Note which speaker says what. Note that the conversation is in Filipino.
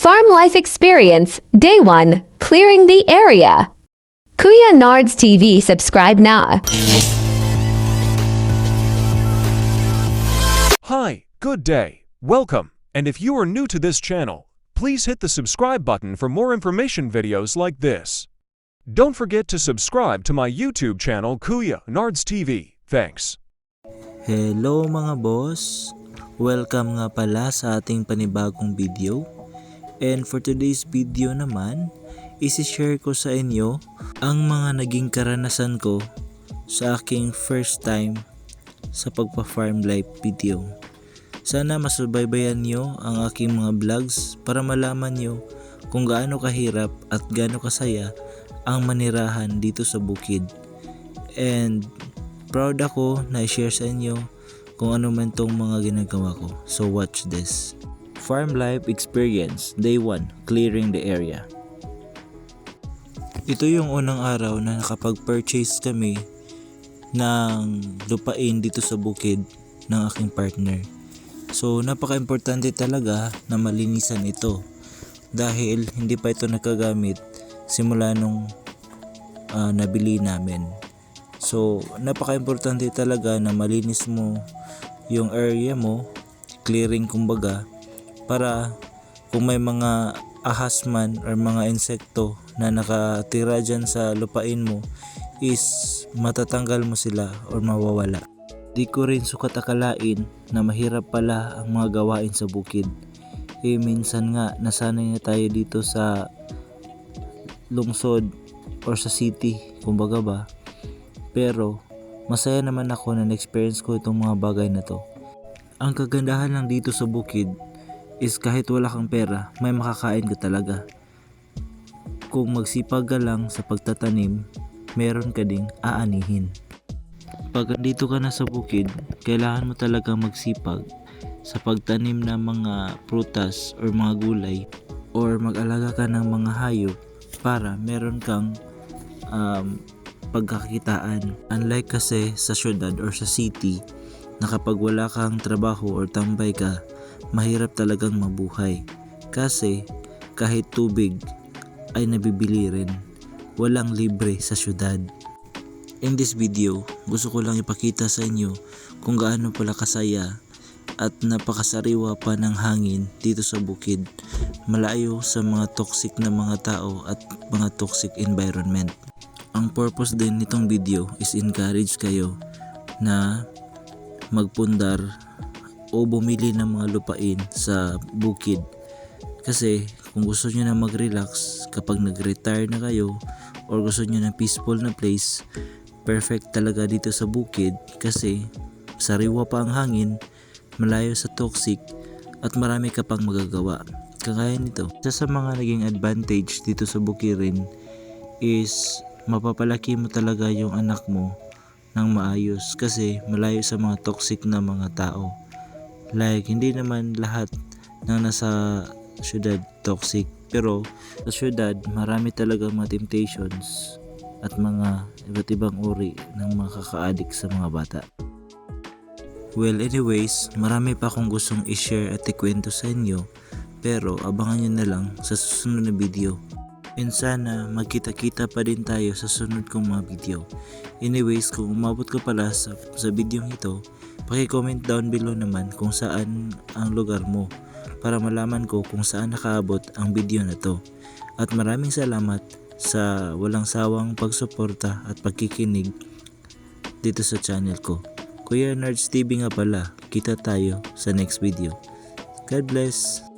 Speaker 1: Farm Life Experience, Day 1, Clearing the Area. Kuya Nards TV, subscribe na.
Speaker 2: Hi, good day, welcome, and if you are new to this channel, please hit the subscribe button for more information videos like this. Don't forget to subscribe to my YouTube channel Kuya Nards TV. Thanks.
Speaker 3: Hello mga boss! Welcome nga pala sa ating panibagong video. And for today's video naman, isi-share ko sa inyo ang mga naging karanasan ko sa aking first time sa pagpa-farm life video. Sana masubaybayan nyo ang aking mga vlogs para malaman nyo kung gaano kahirap at gaano kasaya ang manirahan dito sa bukid. And proud ako na i-share sa inyo kung ano man tong mga ginagawa ko. So watch this. Farm Life Experience, Day 1, Clearing the Area. Ito yung unang araw na nakapag-purchase kami ng lupain dito sa bukid ng aking partner. So napaka-importante talaga na malinisan ito dahil hindi pa ito nakagamit simula nung nabili namin. So napaka-importante talaga na malinis mo yung area mo, clearing kumbaga, para kung may mga ahas man or mga insekto na nakatira dyan sa lupain mo is matatanggal mo sila or mawawala. Di ko rin sukat akalain na mahirap pala ang mga gawain sa bukid. Minsan nga nasanay na tayo dito sa lungsod or sa city kumbaga ba. Pero masaya naman ako na na-experience ko itong mga bagay na to. Ang kagandahan lang dito sa bukid is kahit wala kang pera, may makakain ka talaga. Kung magsipag ka lang sa pagtatanim, meron ka ding aanihin. Pag dito ka na sa bukid, kailangan mo talaga magsipag sa pagtanim ng mga prutas or mga gulay or mag-alaga ka ng mga hayop para meron kang pagkakitaan. Unlike kasi sa syudad or sa city na kapag wala kang trabaho or tambay ka, mahirap talagang mabuhay kasi kahit tubig ay nabibili rin. Walang libre sa syudad. In this video, gusto ko lang ipakita sa inyo kung gaano pala kasaya at napakasariwa pa ng hangin dito sa bukid, malayo sa mga toxic na mga tao at mga toxic environment. Ang purpose din nitong video is encourage kayo na magpundar o bumili ng mga lupain sa bukid. Kasi kung gusto nyo na mag-relax kapag nag-retire na kayo or gusto nyo na peaceful na place, perfect talaga dito sa bukid kasi sariwa pa ang hangin, malayo sa toxic at marami ka pang magagawa. Kagaya nito, isa sa mga naging advantage dito sa bukirin is mapapalaki mo talaga yung anak mo ng maayos kasi malayo sa mga toxic na mga tao. Like hindi naman lahat ng nasa syudad toxic, pero sa syudad marami talaga mga temptations at mga iba't ibang uri ng mga kaka-addict sa mga bata. Well anyways, marami pa akong gustong i-share at ikwento sa inyo, pero abangan nyo na lang sa susunod na video. And sana magkita-kita pa din tayo sa sunod kong mga video. Anyways, kung umabot ka pala sa video ito, paki-comment down below naman kung saan ang lugar mo para malaman ko kung saan nakaabot ang video na to. At maraming salamat sa walang sawang pagsuporta at pagkikinig dito sa channel ko. Kuya Nards TV nga pala, kita tayo sa next video. God bless!